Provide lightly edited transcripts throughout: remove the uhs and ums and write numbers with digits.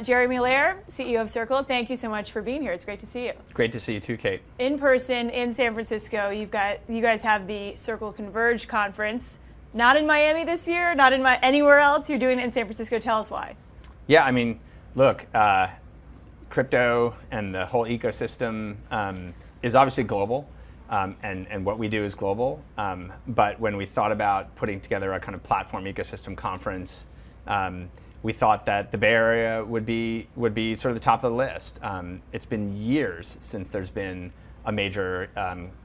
Jeremy Allaire, CEO of Circle, thank you so much for being here. It's great to see you. Great to see you too, Kate. In person in San Francisco, you guys have the Circle Converge conference. Not in Miami this year, not in anywhere else. You're doing it in San Francisco. Tell us why. Yeah, I mean, look, crypto and the whole ecosystem is obviously global, and what we do is global. But when we thought about putting together a kind of platform ecosystem conference, we thought that the Bay Area would be sort of the top of the list. It's been years since there's been a major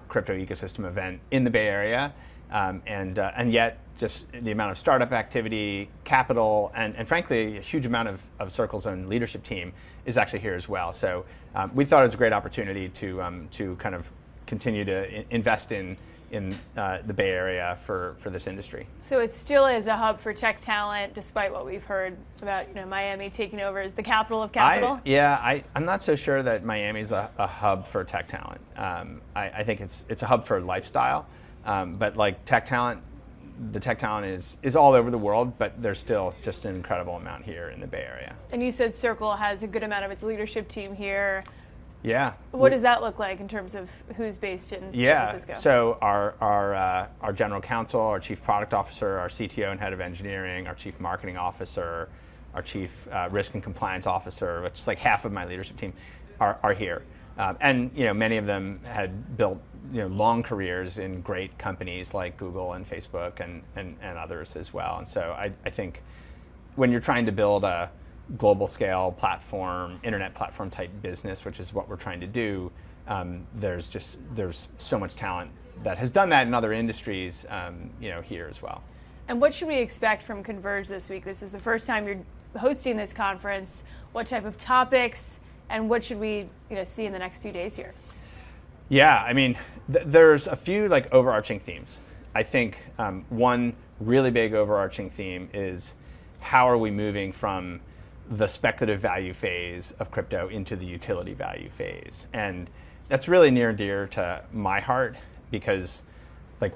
crypto ecosystem event in the Bay Area, and yet just the amount of startup activity, capital, and frankly a huge amount of Circle's own leadership team is actually here as well. So we thought it was a great opportunity to kind of continue to invest in the Bay Area for this industry. So it still is a hub for tech talent, despite what we've heard about Miami taking over as the capital of capital? I'm not so sure that Miami's a hub for tech talent. I think it's a hub for lifestyle, but like tech talent, the tech talent is all over the world, but there's still just an incredible amount here in the Bay Area. And you said Circle has a good amount of its leadership team here. Yeah. What does that look like in terms of who's based in San Francisco? So our general counsel, our chief product officer, our CTO and head of engineering, our chief marketing officer, our chief risk and compliance officer, which is like half of my leadership team, are here. And many of them had built long careers in great companies like Google and Facebook and others as well. And so I think when you're trying to build a global scale platform, internet platform type business, which is what we're trying to do, there's so much talent that has done that in other industries here as well. And what should we expect from Converge this week? This is the first time you're hosting this conference. What type of topics and what should we see in the next few days here? Yeah, I mean, there's a few overarching themes. I think one really big overarching theme is how are we moving from the speculative value phase of crypto into the utility value phase. And that's really near and dear to my heart because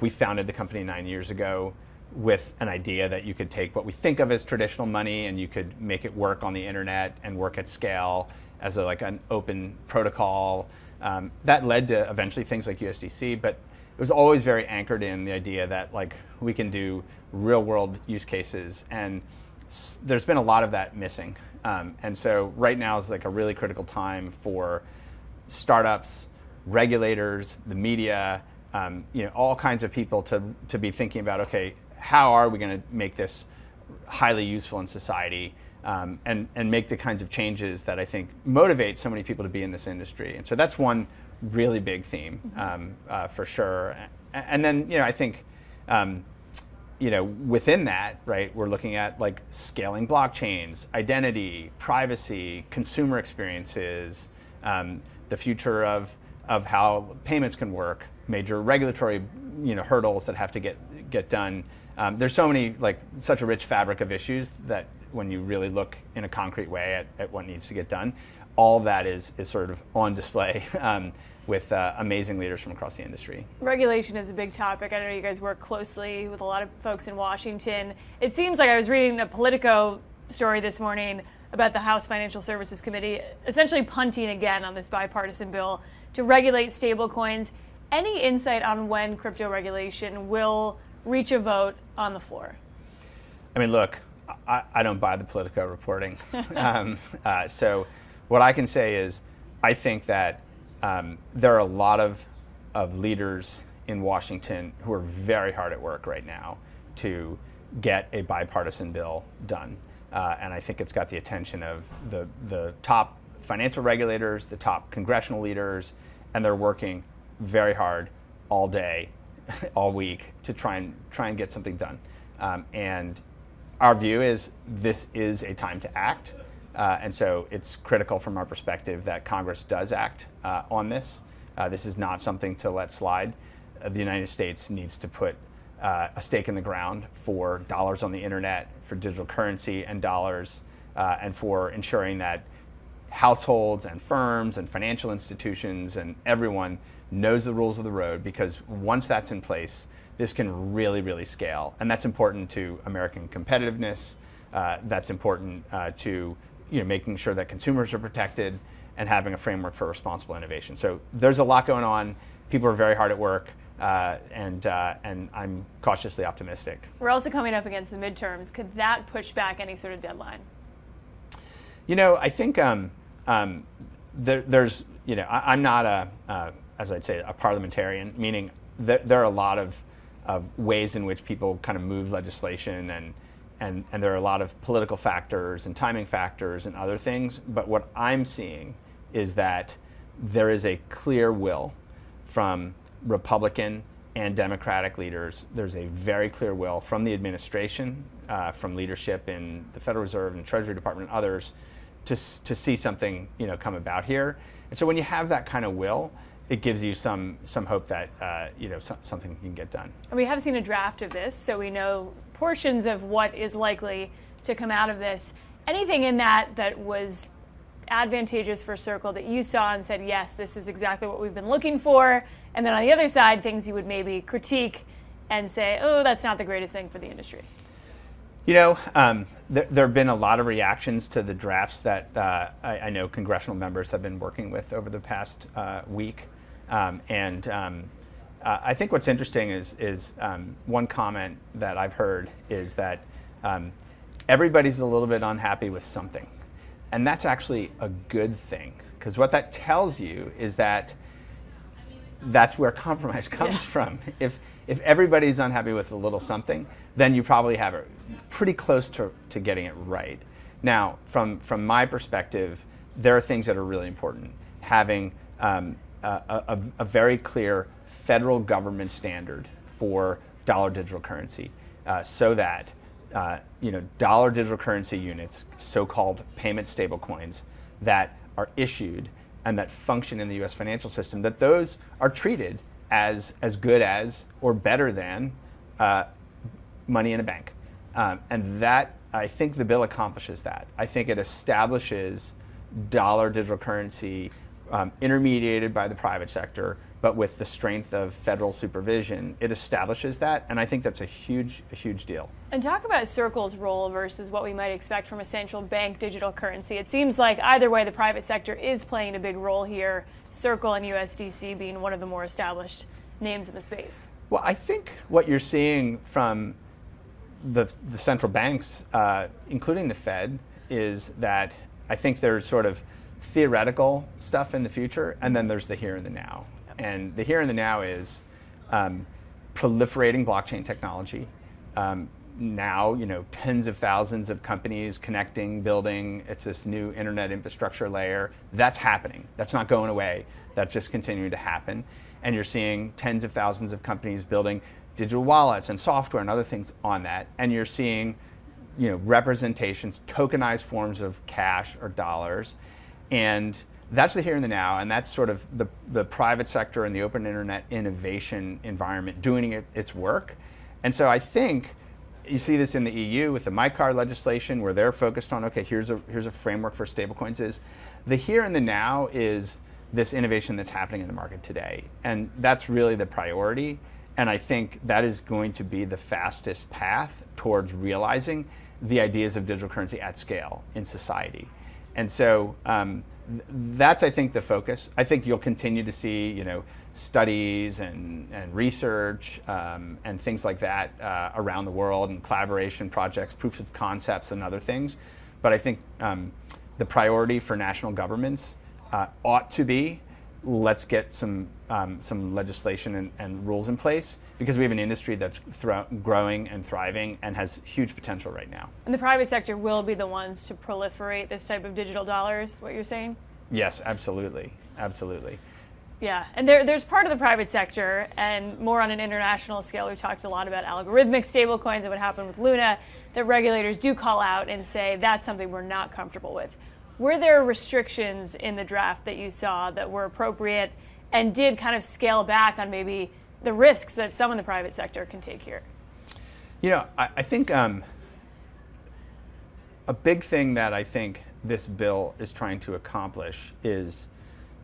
we founded the company 9 years ago with an idea that you could take what we think of as traditional money and you could make it work on the internet and work at scale as an open protocol. That led to eventually things like USDC, but it was always very anchored in the idea that we can do real world use cases, and there's been a lot of that missing. And so right now is a really critical time for startups, regulators, the media, all kinds of people to be thinking about, okay, how are we going to make this highly useful in society, and make the kinds of changes that I think motivate so many people to be in this industry. And so that's one really big theme, for sure. And then I think within that, right, we're looking at scaling blockchains, identity, privacy, consumer experiences, the future of how payments can work, major regulatory hurdles that have to get done. There's so many such a rich fabric of issues that when you really look in a concrete way at what needs to get done, all of that is sort of on display with amazing leaders from across the industry. Regulation is a big topic. I know you guys work closely with a lot of folks in Washington. It seems like I was reading a Politico story this morning about the House Financial Services Committee essentially punting again on this bipartisan bill to regulate stablecoins. Any insight on when crypto regulation will reach a vote on the floor? I mean, look, I don't buy the Politico reporting. So what I can say is I think that there are a lot of leaders in Washington who are very hard at work right now to get a bipartisan bill done. And I think it's got the attention of the top financial regulators, the top congressional leaders, and they're working very hard all day, all week to try and get something done. And our view is this is a time to act. And so it's critical from our perspective that Congress does act on this. This is not something to let slide. The United States needs to put a stake in the ground for dollars on the internet, for digital currency and dollars, and for ensuring that households and firms and financial institutions and everyone knows the rules of the road, because once that's in place, this can really, really scale. And that's important to American competitiveness. That's important to making sure that consumers are protected and having a framework for responsible innovation. So there's a lot going on. People are very hard at work, and I'm cautiously optimistic. We're also coming up against the midterms. Could that push back any sort of deadline? I think there's, I'm not as I'd say, a parliamentarian, meaning there are a lot of ways in which people kind of move legislation, and there are a lot of political factors and timing factors and other things. But what I'm seeing is that there is a clear will from Republican and Democratic leaders. There's a very clear will from the administration, from leadership in the Federal Reserve and Treasury Department and others to see something come about here. And so when you have that kind of will, it gives you some hope that something can get done. And we have seen a draft of this, so we know portions of what is likely to come out of this. Anything in that was advantageous for Circle that you saw and said, yes, this is exactly what we've been looking for, and then on the other side, things you would maybe critique and say, oh, that's not the greatest thing for the industry? There have been a lot of reactions to the drafts that I know congressional members have been working with over the past week. I think what's interesting is one comment that I've heard is that everybody's a little bit unhappy with something. And that's actually a good thing, because what that tells you is that that's where compromise comes from. If everybody's unhappy with a little something, then you probably have it pretty close to getting it right. Now, from my perspective, there are things that are really important. Having a very clear federal government standard for dollar digital currency, so that dollar digital currency units, so-called payment stablecoins that are issued and that function in the U.S. financial system, that those are treated as good as or better than money in a bank. And that, I think the bill accomplishes that. I think it establishes dollar digital currency intermediated by the private sector, but with the strength of federal supervision. It establishes that, and I think that's a huge deal. And talk about Circle's role versus what we might expect from a central bank digital currency. It seems like either way, the private sector is playing a big role here, Circle and USDC being one of the more established names in the space. Well, I think what you're seeing from the central banks, including the Fed, is that I think there's sort of theoretical stuff in the future, and then there's the here and the now. And the here and the now is proliferating blockchain technology. Now, tens of thousands of companies connecting, building. It's this new internet infrastructure layer. That's happening. That's not going away. That's just continuing to happen. And you're seeing tens of thousands of companies building digital wallets and software and other things on that. And you're seeing, representations, tokenized forms of cash or dollars. And that's the here and the now, and that's sort of the private sector and the open internet innovation environment doing its work. And so I think you see this in the EU with the MyCard legislation, where they're focused on, okay, here's a framework for stablecoins. Is the here and the now is this innovation that's happening in the market today, and that's really the priority. And I think that is going to be the fastest path towards realizing the ideas of digital currency at scale in society. And so that's, I think, the focus. I think you'll continue to see, studies and research and things like that around the world, and collaboration projects, proofs of concepts, and other things. But I think the priority for national governments ought to be, let's get some legislation and rules in place, because we have an industry that's growing and thriving and has huge potential right now. And the private sector will be the ones to proliferate this type of digital dollars, what you're saying? Yes, absolutely. Absolutely. Yeah, and there's part of the private sector, and more on an international scale, we've talked a lot about algorithmic stablecoins and what happened with Luna, that regulators do call out and say that's something we're not comfortable with. Were there restrictions in the draft that you saw that were appropriate and did kind of scale back on maybe the risks that some in the private sector can take here? I think a big thing that I think this bill is trying to accomplish is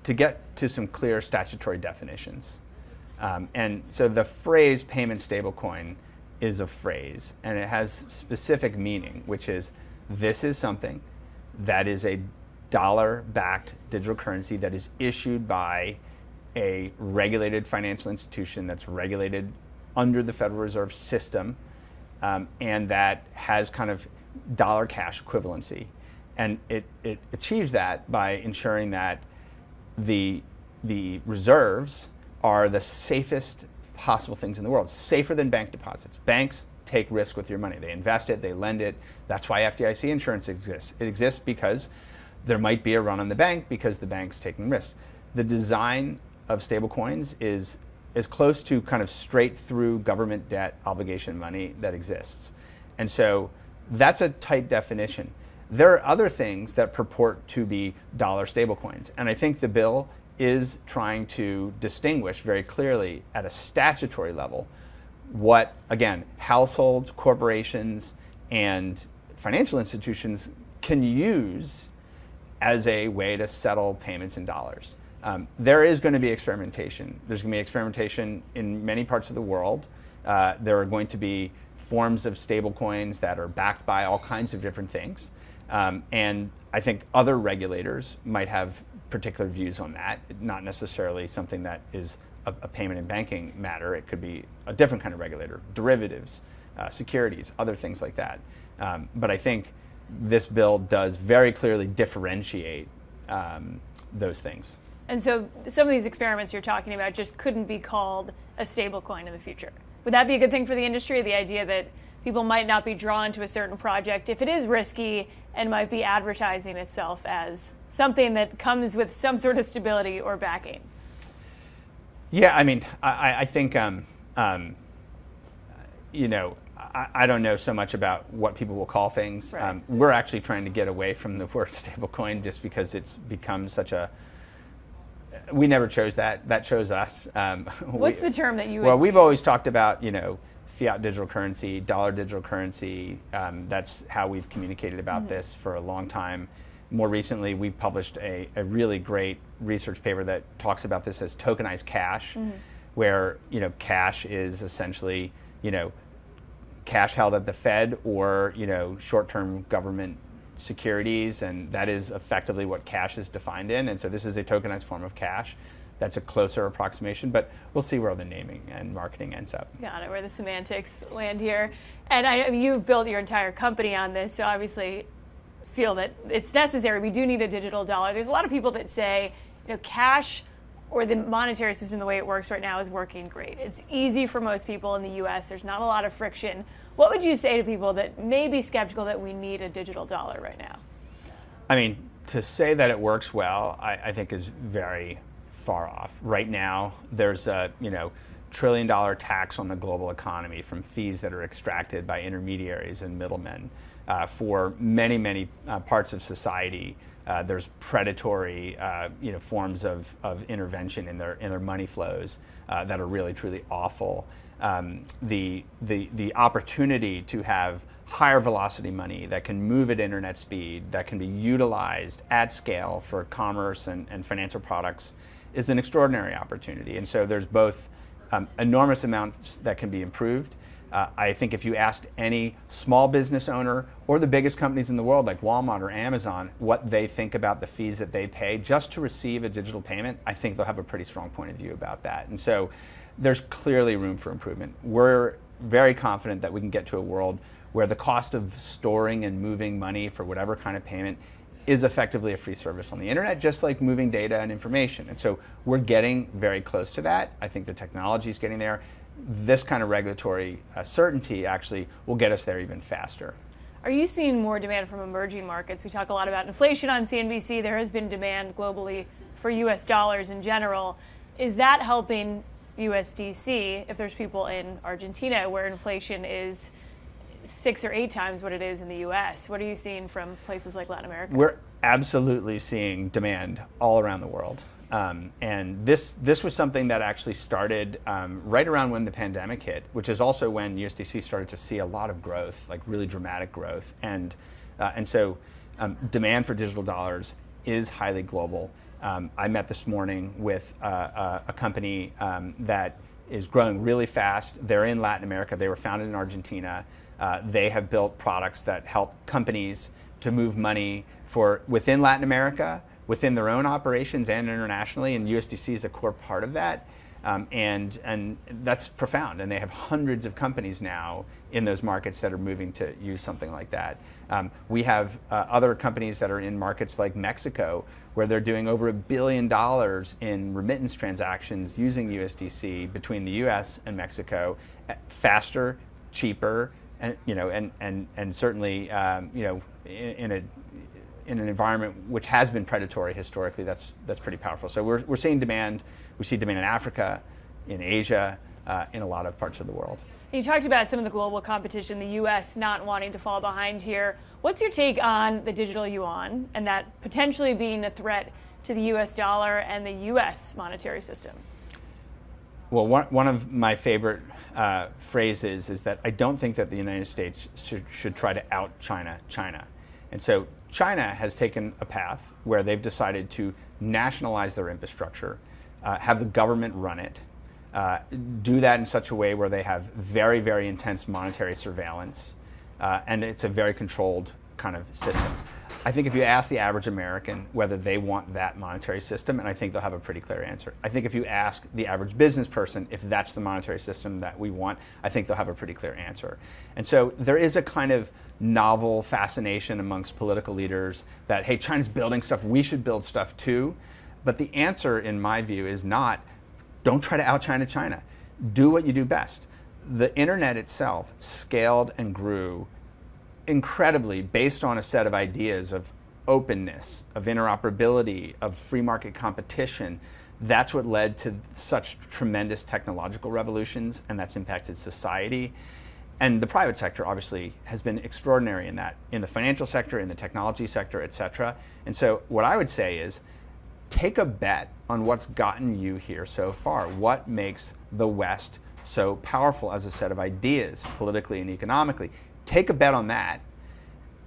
to get to some clear statutory definitions. And so the phrase payment stablecoin is a phrase, and it has specific meaning, which is this is something that is a dollar-backed digital currency that is issued by a regulated financial institution that's regulated under the Federal Reserve System, and that has kind of dollar cash equivalency. And it achieves that by ensuring that the reserves are the safest possible things in the world, safer than bank deposits. Banks take risk with your money. They invest it, they lend it. That's why FDIC insurance exists. It exists because there might be a run on the bank because the bank's taking risks. The design of stablecoins is as close to kind of straight through government debt obligation money that exists. And so that's a tight definition. There are other things that purport to be dollar stablecoins. And I think the bill is trying to distinguish very clearly at a statutory level what, again, households, corporations, and financial institutions can use as a way to settle payments in dollars. There is going to be experimentation. There's going to be experimentation in many parts of the world. There are going to be forms of stablecoins that are backed by all kinds of different things. And I think other regulators might have particular views on that, not necessarily something that is a payment and banking matter. It could be a different kind of regulator, derivatives, securities, other things like that. But I think this bill does very clearly differentiate those things. And so some of these experiments you're talking about just couldn't be called a stablecoin in the future. Would that be a good thing for the industry, the idea that people might not be drawn to a certain project if it is risky and might be advertising itself as something that comes with some sort of stability or backing? Yeah, I mean, I think, I don't know so much about what people will call things. Right. We're actually trying to get away from the word stablecoin just because it's become such a, we never chose that. That chose us. What's the term that you would Well, we've use? always talked about, fiat digital currency, dollar digital currency. That's how we've communicated about this for a long time. More recently, we published a really great research paper that talks about this as tokenized cash, where cash is essentially cash held at the Fed or short-term government securities, and that is effectively what cash is defined in. And so this is a tokenized form of cash. That's a closer approximation, but we'll see where the naming and marketing ends up. Got it, where the semantics land here. And you've built your entire company on this, so obviously feel that it's necessary. We do need a digital dollar. There's a lot of people that say, cash or the monetary system, the way it works right now, is working great. It's easy for most people in the US. There's not a lot of friction. What would you say to people that may be skeptical that we need a digital dollar right now? I mean, to say that it works well, I think is very far off. Right now, there's a $1 trillion tax on the global economy from fees that are extracted by intermediaries and middlemen. For many, many parts of society, there's predatory forms of intervention in their money flows that are really, truly awful. The opportunity to have higher velocity money that can move at internet speed, that can be utilized at scale for commerce and financial products is an extraordinary opportunity. And so there's both enormous amounts that can be improved. I think if you asked any small business owner or the biggest companies in the world like Walmart or Amazon what they think about the fees that they pay just to receive a digital payment, I think they'll have a pretty strong point of view about that. And so there's clearly room for improvement. We're very confident that we can get to a world where the cost of storing and moving money for whatever kind of payment is effectively a free service on the internet, just like moving data and information. And so we're getting very close to that. I think the technology is getting there. This kind of regulatory certainty actually will get us there even faster. Are you seeing more demand from emerging markets? We talk a lot about inflation on CNBC. There has been demand globally for US dollars in general. Is that helping USDC if there's people in Argentina where inflation is 6 or 8 times what it is in the US? What are you seeing from places like Latin America? We're absolutely seeing demand all around the world. And this was something that actually started right around when the pandemic hit, which is also when USDC started to see a lot of growth, like really dramatic growth. And so demand for digital dollars is highly global. I met this morning with a company that is growing really fast. They're in Latin America. They were founded in Argentina. They have built products that help companies to move money for within Latin America, within their own operations and internationally, and USDC is a core part of that. And that's profound. And they have hundreds of companies now in those markets that are moving to use something like that. We have other companies that are in markets like Mexico, where they're doing over $1 billion in remittance transactions using USDC between the U.S. and Mexico, faster, cheaper, and and certainly in an environment which has been predatory historically. That's pretty powerful. So we're seeing demand. We see demand in Africa, in Asia, in a lot of parts of the world. You talked about some of the global competition, the U.S. not wanting to fall behind here. What's your take on the digital yuan and that potentially being a threat to the U.S. dollar and the U.S. monetary system? Well, one of my favorite phrases is that I don't think that the United States should try to out China. And so China has taken a path where they've decided to nationalize their infrastructure, have the government run it, do that in such a way where they have very, very intense monetary surveillance, and it's a very controlled kind of system. I think if you ask the average American whether they want that monetary system, and I think they'll have a pretty clear answer. I think if you ask the average business person if that's the monetary system that we want, I think they'll have a pretty clear answer. And so there is a kind of novel fascination amongst political leaders that, hey, China's building stuff, we should build stuff too. But the answer, in my view, is not, don't try to out-China China. Do what you do best. The internet itself scaled and grew incredibly based on a set of ideas of openness, of interoperability, of free market competition. That's what led to such tremendous technological revolutions, and that's impacted society. And the private sector obviously has been extraordinary in that, in the financial sector, in the technology sector, et cetera. And so what I would say is, take a bet on what's gotten you here so far. What makes the West so powerful as a set of ideas, politically and economically? Take a bet on that,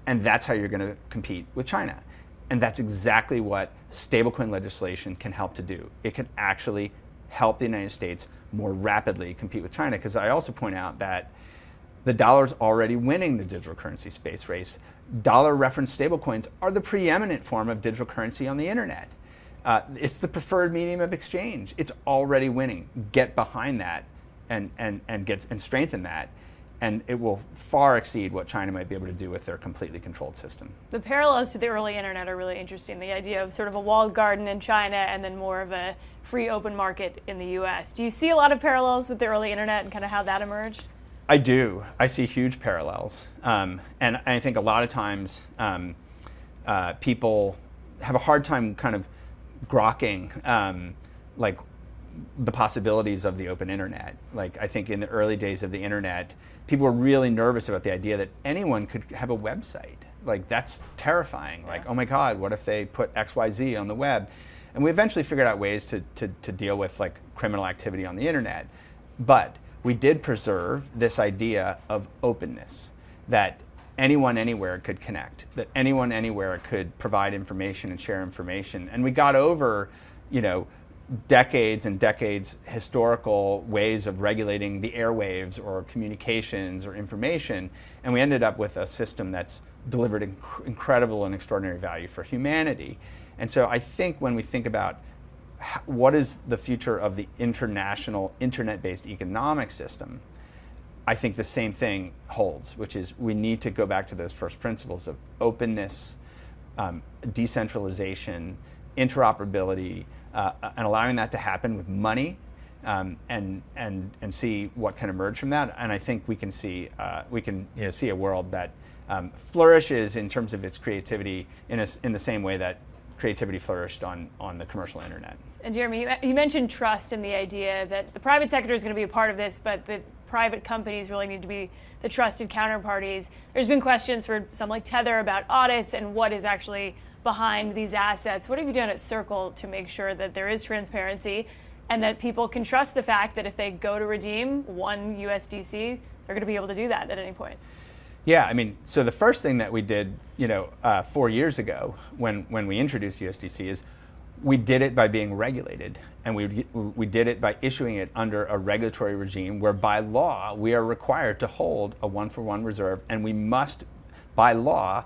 and that's how you're going to compete with China. And that's exactly what stablecoin legislation can help to do. It can actually help the United States more rapidly compete with China, because I also point out that the dollar's already winning the digital currency space race. Dollar-referenced stablecoins are the preeminent form of digital currency on the internet. It's the preferred medium of exchange. It's already winning. Get behind that and strengthen that, and it will far exceed what China might be able to do with their completely controlled system. The parallels to the early internet are really interesting. The idea of sort of a walled garden in China and then more of a free open market in the US. Do you see a lot of parallels with the early internet and kind of how that emerged? I do. I see huge parallels. And I think a lot of times people have a hard time kind of grokking like the possibilities of the open internet. Like, I think in the early days of the internet, people were really nervous about the idea that anyone could have a website. Like, that's terrifying. Yeah. Like, oh my God, what if they put XYZ on the web? And we eventually figured out ways to deal with like criminal activity on the internet. But we did preserve this idea of openness, that anyone anywhere could connect, that anyone anywhere could provide information and share information. And we got over, decades and decades historical ways of regulating the airwaves or communications or information, and we ended up with a system that's delivered incredible and extraordinary value for humanity. And so I think when we think about what is the future of the international internet-based economic system, I think the same thing holds, which is we need to go back to those first principles of openness, decentralization, interoperability, and allowing that to happen with money, and see what can emerge from that. And I think we can see see a world that flourishes in terms of its creativity in the same way that creativity flourished on the commercial internet. And Jeremy, you mentioned trust and the idea that the private sector is going to be a part of this, but the private companies really need to be the trusted counterparties. There's been questions for some like Tether about audits and what is actually behind these assets. What have you done at Circle to make sure that there is transparency and that people can trust the fact that if they go to redeem one USDC, they're going to be able to do that at any point? Yeah, I mean, so the first thing that we did, 4 years ago when we introduced USDC is we did it by being regulated, and we did it by issuing it under a regulatory regime where by law we are required to hold a one-for-one reserve, and we must, by law,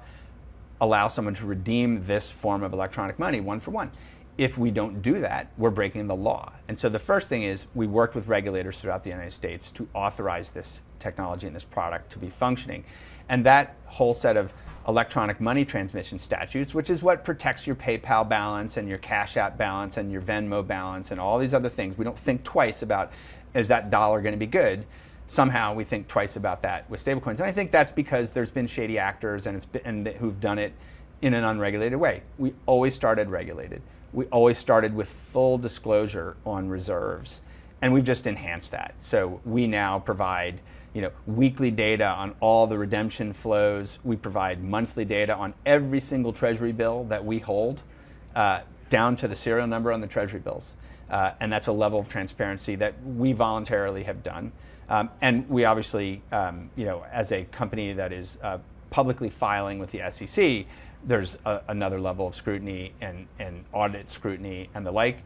allow someone to redeem this form of electronic money one for one. If we don't do that, we're breaking the law. And so the first thing is we worked with regulators throughout the United States to authorize this technology and this product to be functioning. And that whole set of electronic money transmission statutes, which is what protects your PayPal balance and your Cash App balance and your Venmo balance and all these other things. We don't think twice about, is that dollar going to be good? Somehow we think twice about that with stablecoins. And I think that's because there's been shady actors who've done it in an unregulated way. We always started regulated. We always started with full disclosure on reserves, and we've just enhanced that. So we now provide weekly data on all the redemption flows. We provide monthly data on every single treasury bill that we hold, down to the serial number on the treasury bills. And that's a level of transparency that we voluntarily have done. And we obviously, as a company that is publicly filing with the SEC, there's another level of scrutiny and audit scrutiny and the like.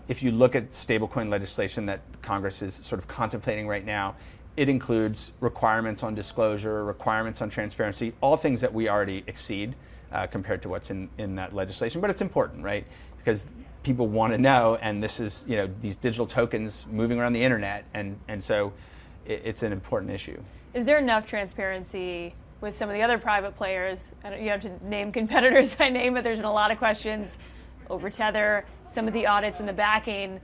If you look at stablecoin legislation that Congress is sort of contemplating right now, it includes requirements on disclosure, requirements on transparency, all things that we already exceed compared to what's in that legislation. But it's important, right? Because people want to know, and this is, these digital tokens moving around the internet, and so it's an important issue. Is there enough transparency with some of the other private players? You have to name competitors by name, but there's been a lot of questions over Tether, some of the audits and the backing.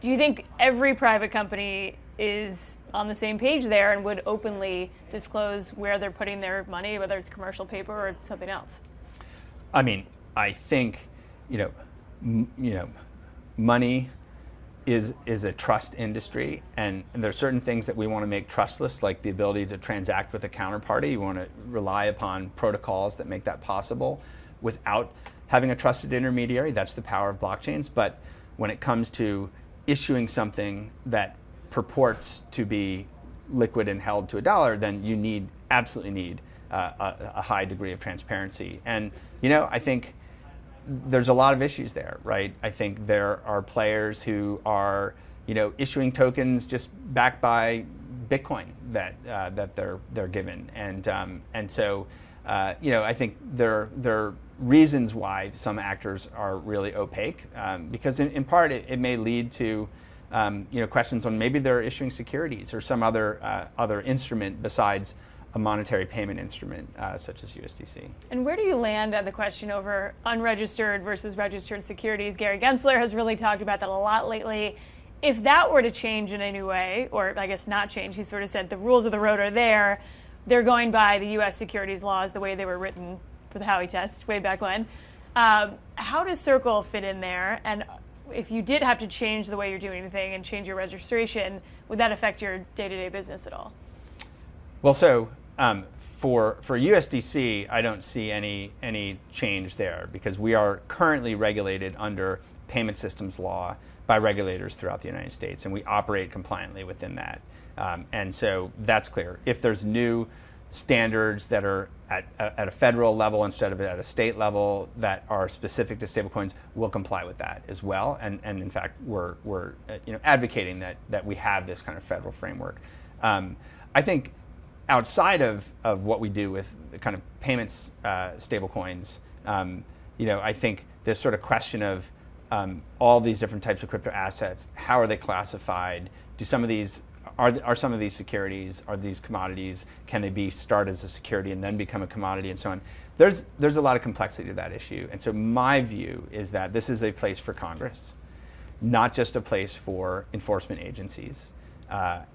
Do you think every private company is on the same page there and would openly disclose where they're putting their money, whether it's commercial paper or something else? I mean, I think, money is a trust industry, and there are certain things that we want to make trustless, like the ability to transact with a counterparty. You want to rely upon protocols that make that possible without having a trusted intermediary. That's the power of blockchains. But when it comes to issuing something that purports to be liquid and held to $1, then you absolutely need a high degree of transparency. And I think there's a lot of issues there, right? I think there are players who are, issuing tokens just backed by Bitcoin that they're given, and so I think there are reasons why some actors are really opaque, because in part it may lead to questions on maybe they're issuing securities or some other instrument besides a monetary payment instrument such as USDC. And where do you land on the question over unregistered versus registered securities? Gary Gensler has really talked about that a lot lately. If that were to change in any way, or I guess not change, he sort of said the rules of the road are there. They're going by the U.S. securities laws the way they were written for the Howey test way back when. How does Circle fit in there? And if you did have to change the way you're doing anything and change your registration, would that affect your day-to-day business at all? Well, so for USDC, I don't see any change there because we are currently regulated under payment systems law by regulators throughout the United States, and we operate compliantly within that. And so that's clear. If there's new standards that are at a federal level instead of at a state level that are specific to stablecoins, we'll comply with that as well. And in fact, we're advocating that we have this kind of federal framework. I think outside of what we do with the kind of payments stablecoins, I think this sort of question of all these different types of crypto assets, how are they classified? Do some of these are some of these securities, are these commodities, can they start as a security and then become a commodity and so on? There's a lot of complexity to that issue. And so my view is that this is a place for Congress, not just a place for enforcement agencies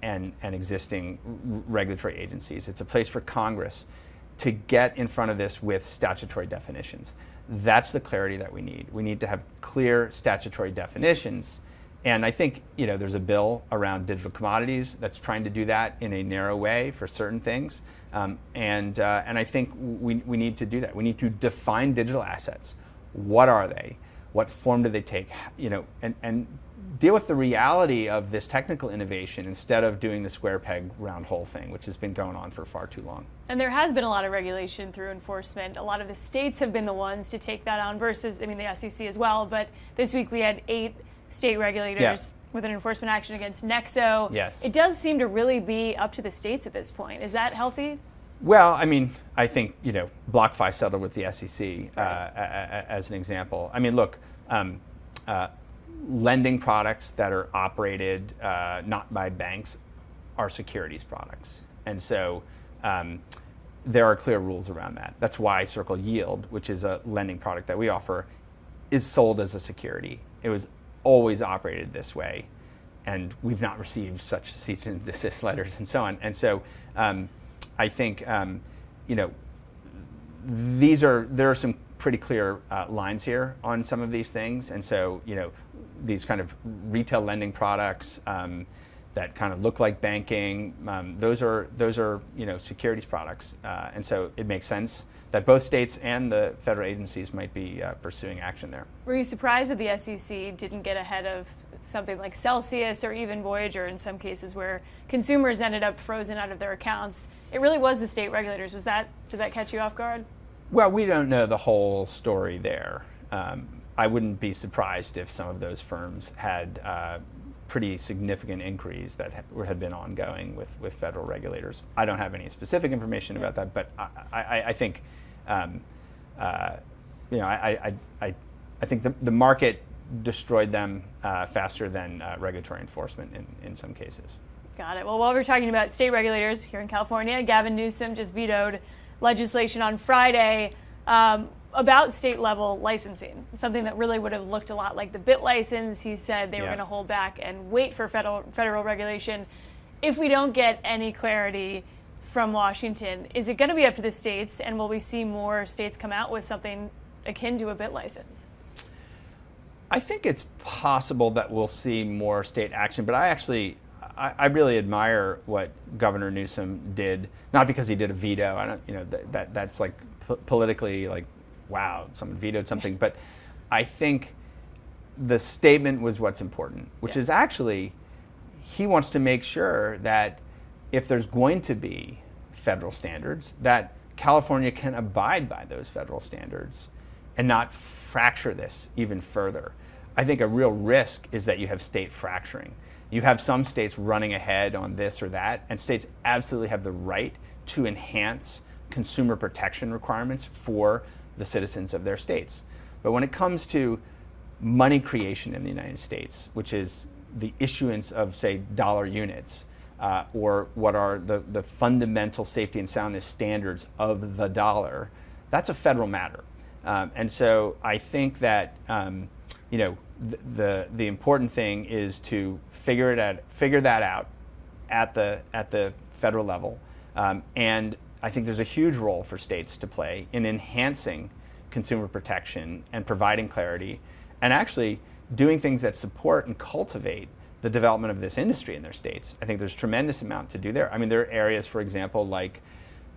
and existing regulatory agencies. It's a place for Congress to get in front of this with statutory definitions. That's the clarity that we need. We need to have clear statutory definitions. And I think there's a bill around digital commodities that's trying to do that in a narrow way for certain things. And I think we need to do that. We need to define digital assets. What are they? What form do they take? And deal with the reality of this technical innovation instead of doing the square peg round hole thing, which has been going on for far too long. And there has been a lot of regulation through enforcement. A lot of the states have been the ones to take that on versus, the SEC as well. But this week we had 8 state regulators with an enforcement action against Nexo. Yes. It does seem to really be up to the states at this point. Is that healthy? Well, I mean, I think, BlockFi settled with the SEC as an example. I mean, look, lending products that are operated not by banks are securities products. And so there are clear rules around that. That's why Circle Yield, which is a lending product that we offer, is sold as a security. It was always operated this way, and we've not received such cease and desist letters and so on. And so I think there are some pretty clear lines here on some of these things. And so these kind of retail lending products that kind of look like banking, those are securities products. And so it makes sense that both states and the federal agencies might be pursuing action there. Were you surprised that the SEC didn't get ahead of something like Celsius or even Voyager in some cases where consumers ended up frozen out of their accounts? It really was the state regulators. Did that catch you off guard? Well, we don't know the whole story there. I wouldn't be surprised if some of those firms had pretty significant inquiries that had been ongoing with federal regulators. I don't have any specific information about that, but I think, I think the market destroyed them faster than regulatory enforcement in some cases. Got it. Well, while we're talking about state regulators here in California, Gavin Newsom just vetoed legislation on Friday about state-level licensing, something that really would have looked a lot like the BIT license. He said they were going to hold back and wait for federal regulation. If we don't get any clarity from Washington, is it going to be up to the states, and will we see more states come out with something akin to a BIT license? I think it's possible that we'll see more state action, but I really admire what Governor Newsom did, not because he did a veto. I don't, that's like politically like, wow, someone vetoed something. But I think the statement was what's important, which is actually he wants to make sure that if there's going to be federal standards, that California can abide by those federal standards and not fracture this even further. I think a real risk is that you have state fracturing. You have some states running ahead on this or that, and states absolutely have the right to enhance consumer protection requirements for the citizens of their states. But when it comes to money creation in the United States, which is the issuance of, say, dollar units, or what are the fundamental safety and soundness standards of the dollar, that's a federal matter. And so I think that the important thing is to figure that out at the federal level, and I think there's a huge role for states to play in enhancing consumer protection and providing clarity, and actually doing things that support and cultivate the development of this industry in their states. I think there's a tremendous amount to do there. I mean, there are areas, for example, like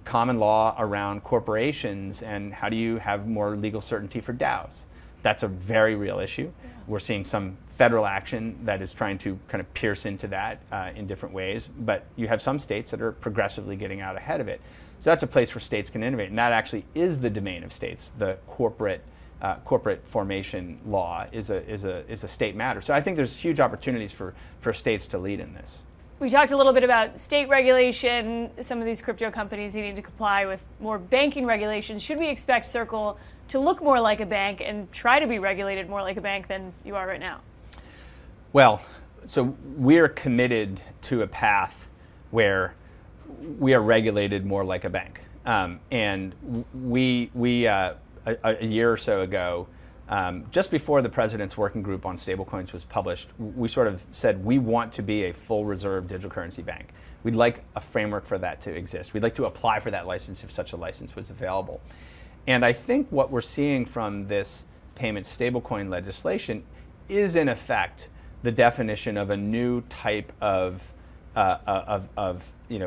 common law around corporations and how do you have more legal certainty for DAOs. That's a very real issue. We're seeing some federal action that is trying to kind of pierce into that in different ways, but you have some states that are progressively getting out ahead of it. So that's a place where states can innovate, and that actually is the domain of states. The corporate formation law is a state matter. So I think there's huge opportunities for states to lead in this. We talked a little bit about state regulation, some of these crypto companies needing to comply with more banking regulations. Should we expect Circle to look more like a bank and try to be regulated more like a bank than you are right now? Well, so we're committed to a path where we are regulated more like a bank. And we a year or so ago, just before the President's Working Group on Stablecoins was published, we sort of said we want to be a full reserve digital currency bank. We'd like a framework for that to exist. We'd like to apply for that license if such a license was available. And I think what we're seeing from this payment stablecoin legislation is in effect the definition of a new type of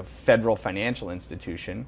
federal financial institution.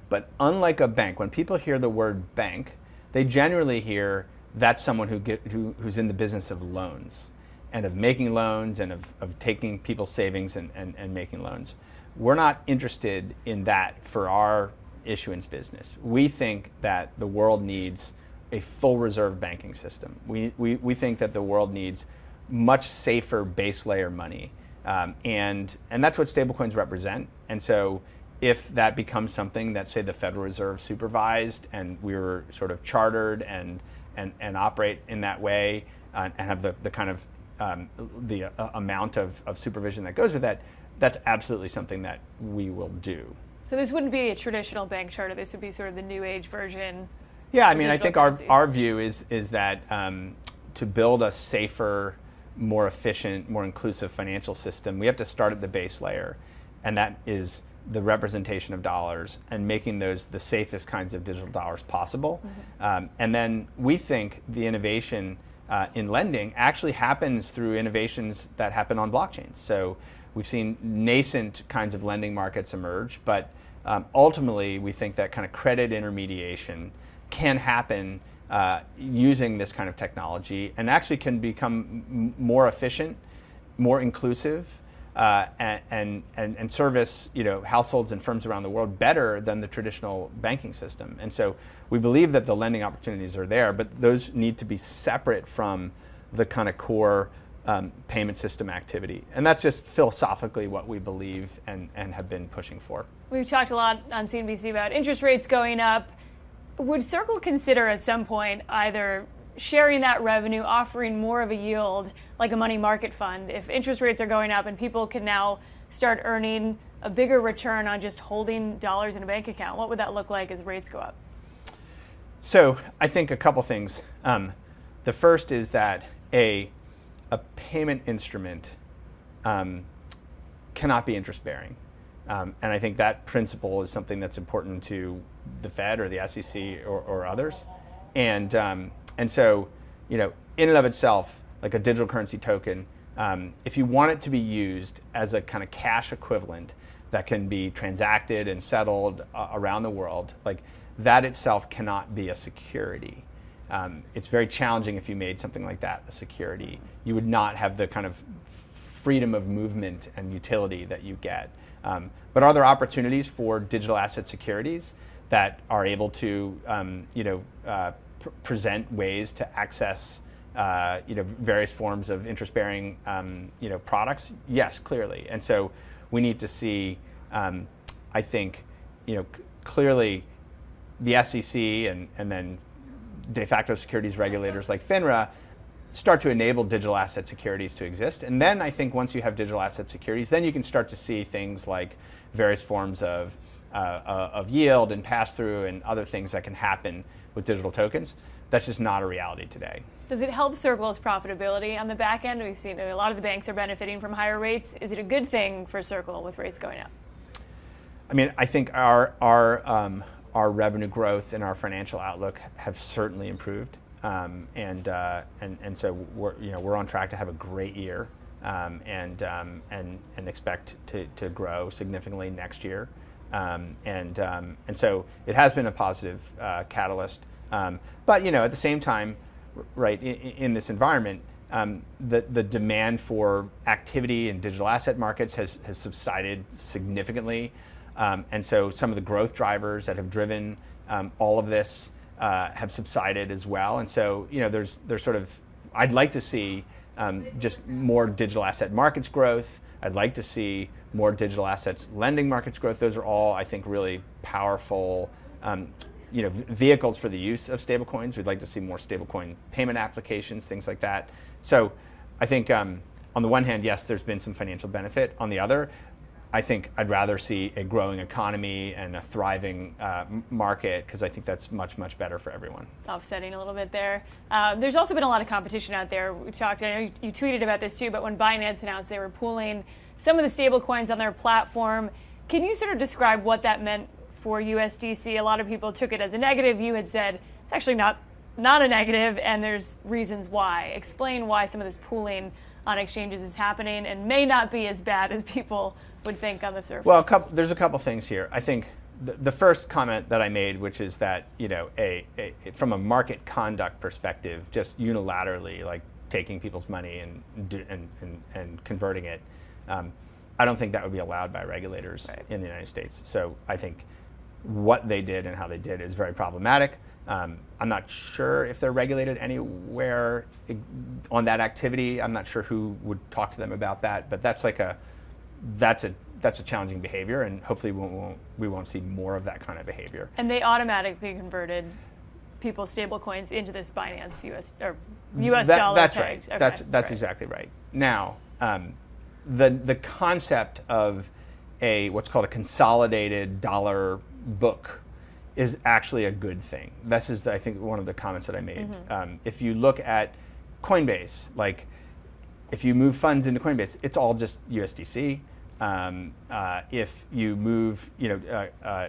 But unlike a bank, when people hear the word bank, they generally hear that's someone who's in the business of loans and of making loans and of taking people's savings and making loans. We're not interested in that for our issuance business. We think that the world needs a full reserve banking system. We think that the world needs much safer base layer money. And that's what stablecoins represent. And so if that becomes something that, say, the Federal Reserve supervised and we were sort of chartered and operate in that way and have the kind of the amount of supervision that goes with that, that's absolutely something that we will do. So this wouldn't be a traditional bank charter. This would be sort of the new age version. Yeah, I mean, I think our view is that to build a safer, more efficient, more inclusive financial system, we have to start at the base layer, and that is the representation of dollars and making those the safest kinds of digital dollars possible. And then we think the innovation in lending actually happens through innovations that happen on blockchains. So we've seen nascent kinds of lending markets emerge, but ultimately we think that kind of credit intermediation can happen using this kind of technology and actually can become more efficient, more inclusive, and service households and firms around the world better than the traditional banking system. And so we believe that the lending opportunities are there, but those need to be separate from the kind of core payment system activity. And that's just philosophically what we believe and have been pushing for. We've talked a lot on CNBC about interest rates going up. Would Circle consider at some point either sharing that revenue, offering more of a yield like a money market fund if interest rates are going up and people can now start earning a bigger return on just holding dollars in a bank account? What would that look like as rates go up? So I think a couple things. The first is that a payment instrument cannot be interest bearing. And I think that principle is something that's important to the Fed or the SEC or others. And so, in and of itself, like a digital currency token, if you want it to be used as a kind of cash equivalent that can be transacted and settled around the world, like that itself cannot be a security. It's very challenging if you made something like that a security. You would not have the kind of freedom of movement and utility that you get. But are there opportunities for digital asset securities that are able to, present ways to access, various forms of interest-bearing, products? Yes, clearly. And so we need to see, I think, clearly the SEC and then de facto securities regulators like FINRA start to enable digital asset securities to exist. And then I think once you have digital asset securities, then you can start to see things like various forms of yield and pass-through and other things that can happen with digital tokens. That's just not a reality today. Does it help Circle's profitability on the back end? We've seen a lot of the banks are benefiting from higher rates. Is it a good thing for Circle with rates going up? I mean, I think our revenue growth and our financial outlook have certainly improved. And so we're on track to have a great year and expect to grow significantly next year. And so it has been a positive catalyst. But at the same time, right, in this environment, the demand for activity in digital asset markets has subsided significantly. And so some of the growth drivers that have driven all of this have subsided as well. And so, there's sort of, I'd like to see just more digital asset markets growth. I'd like to see more digital assets lending markets growth. Those are all, I think, really powerful vehicles for the use of stablecoins. We'd like to see more stablecoin payment applications, things like that. So I think on the one hand, yes, there's been some financial benefit. On the other, I think I'd rather see a growing economy and a thriving market, because I think that's much, much better for everyone. Offsetting a little bit there. There's also been a lot of competition out there. I know you tweeted about this too, but when Binance announced they were pooling some of the stable coins on their platform, can you sort of describe what that meant for USDC? A lot of people took it as a negative. You had said it's actually not a negative, and there's reasons why. Explain why some of this pooling on exchanges is happening and may not be as bad as people would think on the surface. Well, there's a couple things here. I think the first comment that I made, which is that from a market conduct perspective, just unilaterally like taking people's money and converting it, I don't think that would be allowed by regulators in the United States. So I think what they did and how they did is very problematic. I'm not sure if they're regulated anywhere on that activity. I'm not sure who would talk to them about that, but that's like that's a challenging behavior, and hopefully we won't see more of that kind of behavior. And they automatically converted people's stablecoins into this Binance US dollar. That's pegged. right. Okay, That's exactly right. Now, the concept of what's called a consolidated dollar book is actually a good thing. This is, I think, one of the comments that I made. If you look at Coinbase, like if you move funds into Coinbase, it's all just USDC. If you move,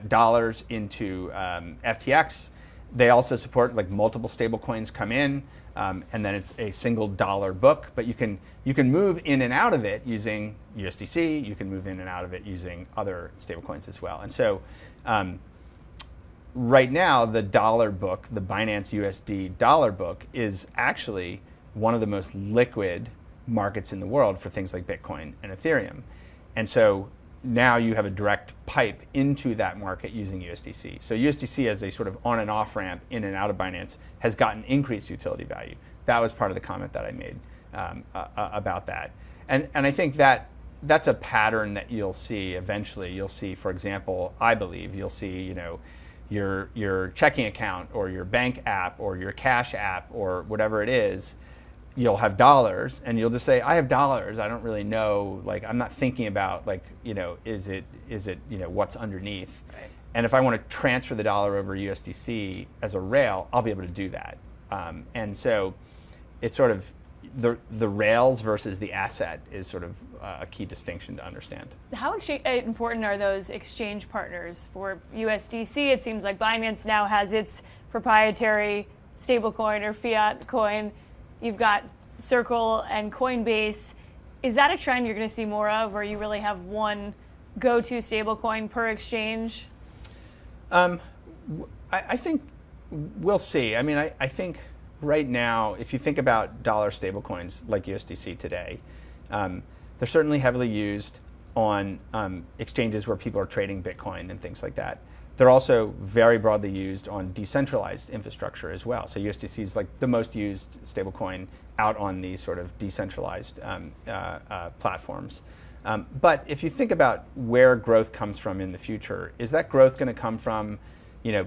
dollars into FTX, they also support like multiple stable coins come in, and then it's a single dollar book. But you can move in and out of it using USDC. You can move in and out of it using other stable coins as well. And so, right now, the dollar book, the Binance USD dollar book, is actually one of the most liquid markets in the world for things like Bitcoin and Ethereum. And so now you have a direct pipe into that market using USDC. So USDC as a sort of on and off ramp in and out of Binance has gotten increased utility value. That was part of the comment that I made about that. And I think that's a pattern that you'll see eventually. You'll see, for example, I believe you'll see, your checking account or your bank app or your cash app or whatever it is, you'll have dollars, and you'll just say, I have dollars. I don't really know, like, I'm not thinking about, like, is it what's underneath? Right. And if I want to transfer the dollar over USDC as a rail, I'll be able to do that. And so it's sort of the rails versus the asset is sort of a key distinction to understand. How important are those exchange partners for USDC? It seems like Binance now has its proprietary stablecoin or fiat coin. You've got Circle and Coinbase. Is that a trend you're going to see more of, where you really have one go-to stablecoin per exchange? I think we'll see. I mean, I think right now, if you think about dollar stablecoins like USDC today, they're certainly heavily used on exchanges where people are trading Bitcoin and things like that. They're also very broadly used on decentralized infrastructure as well. So USDC is like the most used stablecoin out on these sort of decentralized platforms. But if you think about where growth comes from in the future, is that growth going to come from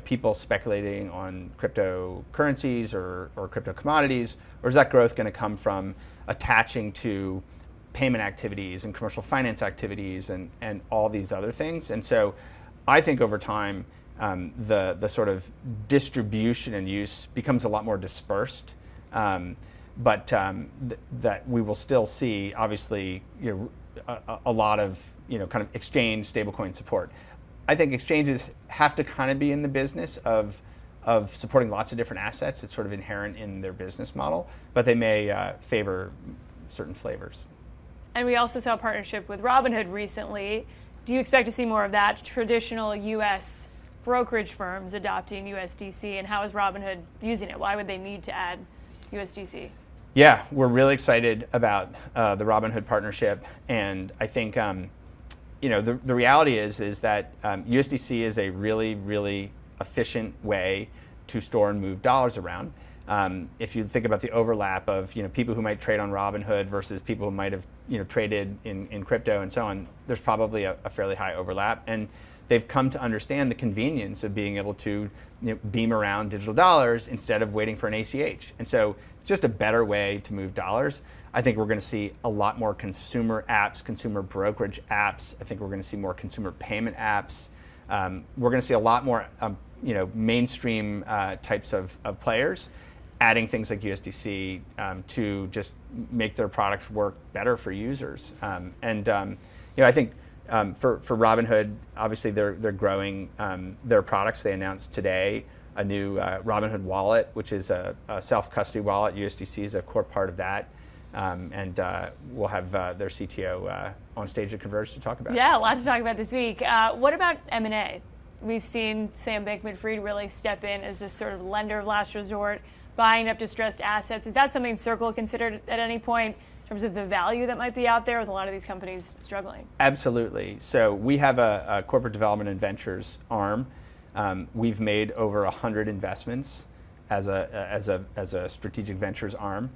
people speculating on cryptocurrencies or crypto commodities, or is that growth going to come from attaching to payment activities and commercial finance activities and all these other things? And so I think over time, the sort of distribution and use becomes a lot more dispersed, but that we will still see, obviously, a lot of kind of exchange stablecoin support. I think exchanges have to kind of be in the business of supporting lots of different assets. It's sort of inherent in their business model, but they may favor certain flavors. And we also saw a partnership with Robinhood recently. Do you expect to see more of that? Traditional U.S. brokerage firms adopting USDC, and how is Robinhood using it? Why would they need to add USDC? Yeah, we're really excited about the Robinhood partnership, and I think the reality is that USDC is a really, really efficient way to store and move dollars around. If you think about the overlap of people who might trade on Robinhood versus people who might have traded in crypto and so on, there's probably a fairly high overlap, and they've come to understand the convenience of being able to beam around digital dollars instead of waiting for an ACH. And so it's just a better way to move dollars. I think we're going to see a lot more consumer apps, consumer brokerage apps. I think we're going to see more consumer payment apps. We're going to see a lot more mainstream types of players adding things like USDC to just make their products work better for users. I think for Robinhood, obviously they're growing their products. They announced today a new Robinhood wallet, which is a self-custody wallet. USDC is a core part of that. We'll have their CTO on stage at Converge to talk about it. Yeah, a lot to talk about this week. What about M&A? We've seen Sam Bankman-Fried really step in as this sort of lender of last resort, buying up distressed assets. Is that something Circle considered at any point in terms of the value that might be out there with a lot of these companies struggling? Absolutely. So we have a corporate development and ventures arm. We've made over 100 investments as a strategic ventures arm.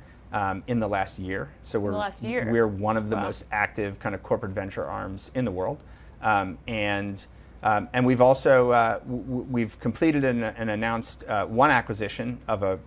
in the last year. So we're one of the most active kind of corporate venture arms in the world. And we've also we've completed and announced one acquisition of a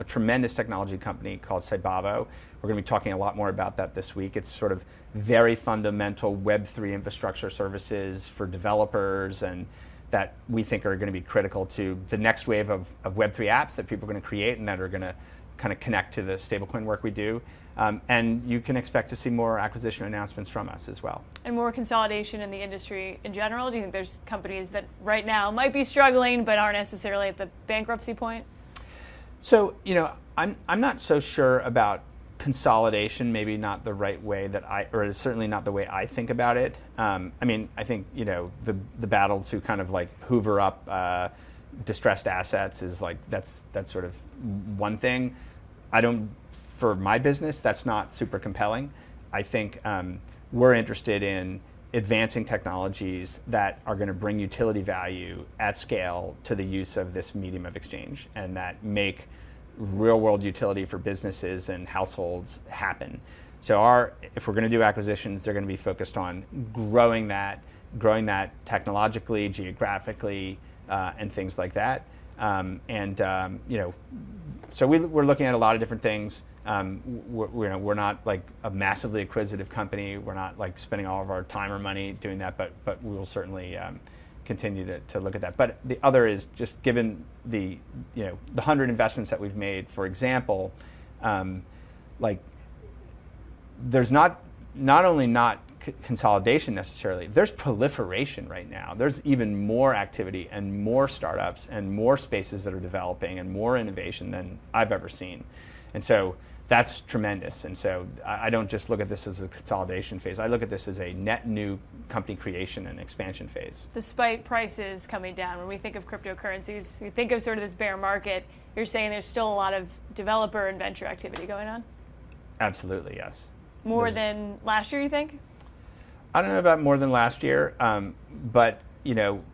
tremendous technology company called Cybavo. We're going to be talking a lot more about that this week. It's sort of very fundamental Web3 infrastructure services for developers, and that we think are going to be critical to the next wave of Web3 apps that people are going to create and that are going to kind of connect to the stablecoin work we do. And you can expect to see more acquisition announcements from us as well. And more consolidation in the industry in general? Do you think there's companies that right now might be struggling but aren't necessarily at the bankruptcy point? So, I'm not so sure about consolidation, maybe not the right way or certainly not the way I think about it. I think, the battle to kind of like hoover up distressed assets is like, that's sort of one thing. For my business, that's not super compelling. I think we're interested in advancing technologies that are going to bring utility value at scale to the use of this medium of exchange, and that make real world utility for businesses and households happen. So if we're going to do acquisitions, they're going to be focused on growing that technologically, geographically, and things like that. So we're looking at a lot of different things. We're not like a massively acquisitive company. We're not like spending all of our time or money doing that, but we will certainly continue to look at that. But the other is just given the 100 investments that we've made, for example, there's not only consolidation necessarily, there's proliferation right now. There's even more activity and more startups and more spaces that are developing and more innovation than I've ever seen. And so that's tremendous. And so I don't just look at this as a consolidation phase. I look at this as a net new company creation and expansion phase. Despite prices coming down, when we think of cryptocurrencies, we think of sort of this bear market, you're saying there's still a lot of developer and venture activity going on? Absolutely, yes. More than last year, you think? I don't know about more than last year, but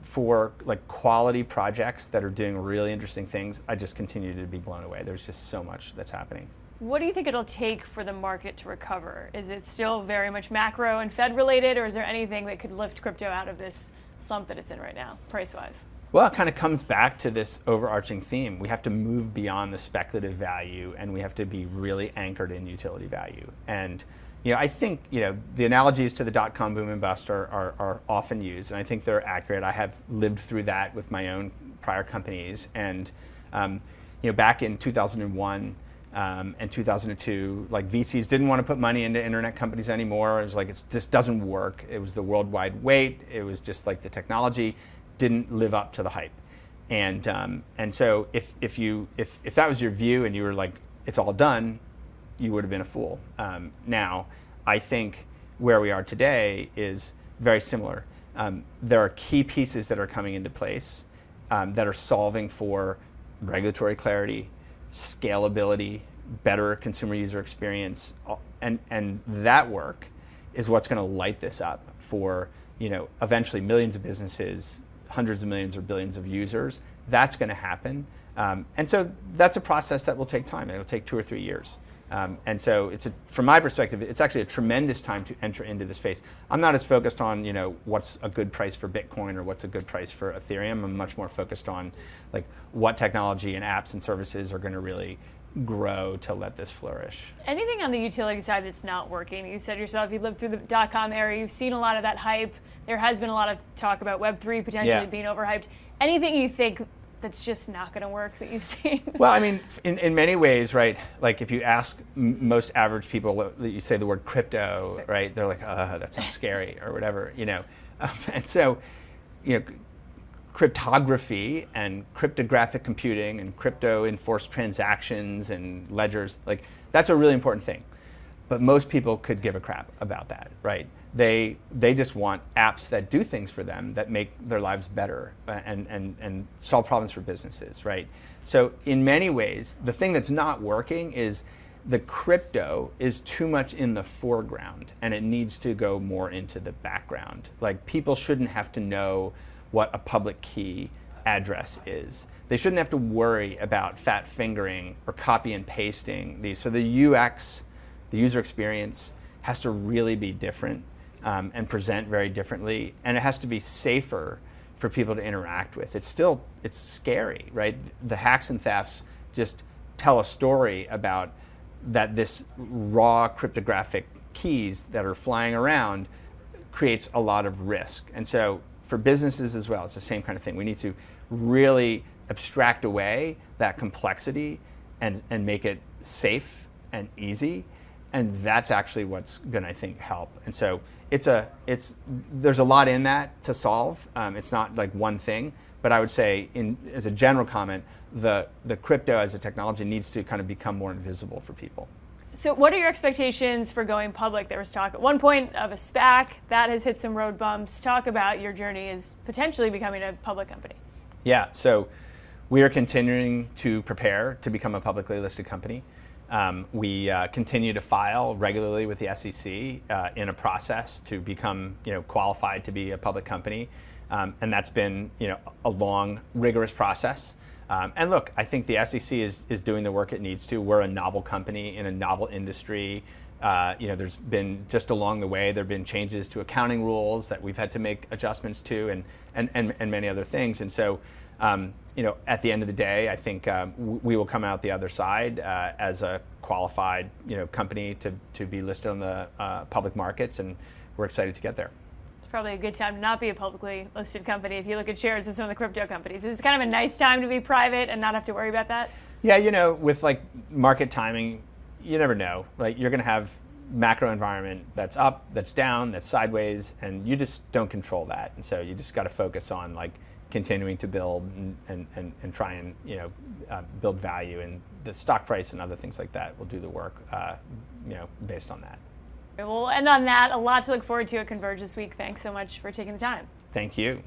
for like quality projects that are doing really interesting things, I just continue to be blown away. There's just so much that's happening. What do you think it'll take for the market to recover? Is it still very much macro and Fed related, or is there anything that could lift crypto out of this slump that it's in right now, price-wise? Well, it kind of comes back to this overarching theme. We have to move beyond the speculative value, and we have to be really anchored in utility value. And I think the analogies to the dot-com boom and bust are often used, and I think they're accurate. I have lived through that with my own prior companies, and back in 2001 and 2002, like VCs didn't want to put money into internet companies anymore. It was like it just doesn't work. It was the worldwide wait. It was just like the technology didn't live up to the hype, and so if that was your view and you were like it's all done, you would have been a fool. Now, I think where we are today is very similar. There are key pieces that are coming into place that are solving for regulatory clarity, scalability, better consumer user experience, and that work is what's going to light this up for eventually millions of businesses, hundreds of millions or billions of users. That's going to happen, and so that's a process that will take time. It'll take 2 or 3 years. And so from my perspective, it's actually a tremendous time to enter into the space. I'm not as focused on, what's a good price for Bitcoin or what's a good price for Ethereum. I'm much more focused on like what technology and apps and services are going to really grow to let this flourish. Anything on the utility side that's not working? You said yourself, you lived through the dot-com era, you've seen a lot of that hype. There has been a lot of talk about Web3 potentially being overhyped. Anything you think that's just not going to work that you've seen? Well, I mean, in many ways, right, like if you ask most average people, you say the word crypto, right, they're like, that sounds scary or whatever, and so, cryptography and cryptographic computing and crypto-enforced transactions and ledgers, like that's a really important thing. But most people could give a crap about that, right? They just want apps that do things for them that make their lives better and solve problems for businesses, right? So in many ways, the thing that's not working is the crypto is too much in the foreground and it needs to go more into the background. Like people shouldn't have to know what a public key address is. they shouldn't have to worry about fat fingering or copy and pasting these. So the UX, the user experience, has to really be different and present very differently, and it has to be safer for people to interact with. It's scary, right? The hacks and thefts just tell a story about that this raw cryptographic keys that are flying around creates a lot of risk. And so for businesses as well, it's the same kind of thing. We need to really abstract away that complexity and make it safe and easy. And that's actually what's going to, I think, help. And so there's a lot in that to solve. It's not like one thing, but I would say, as a general comment, the crypto as a technology needs to kind of become more invisible for people. So what are your expectations for going public? There was talk at one point of a SPAC that has hit some road bumps. Talk about your journey as potentially becoming a public company. Yeah, so we are continuing to prepare to become a publicly listed company. We continue to file regularly with the SEC in a process to become, qualified to be a public company, and that's been, a long, rigorous process. And look, I think the SEC is doing the work it needs to. We're a novel company in a novel industry. There's been, just along the way, there have been changes to accounting rules that we've had to make adjustments to, and many other things. And so, at the end of the day, I think we will come out the other side as a qualified, company to be listed on the public markets, and we're excited to get there. It's probably a good time to not be a publicly listed company if you look at shares of some of the crypto companies. It's kind of a nice time to be private and not have to worry about that. Yeah, with like market timing, you never know. Right? You're going to have macro environment that's up, that's down, that's sideways, and you just don't control that. And so you just got to focus on like continuing to build and try and build value, and the stock price and other things like that will do the work based on that. We'll end on that. A lot to look forward to at Converge this week. Thanks so much for taking the time. Thank you.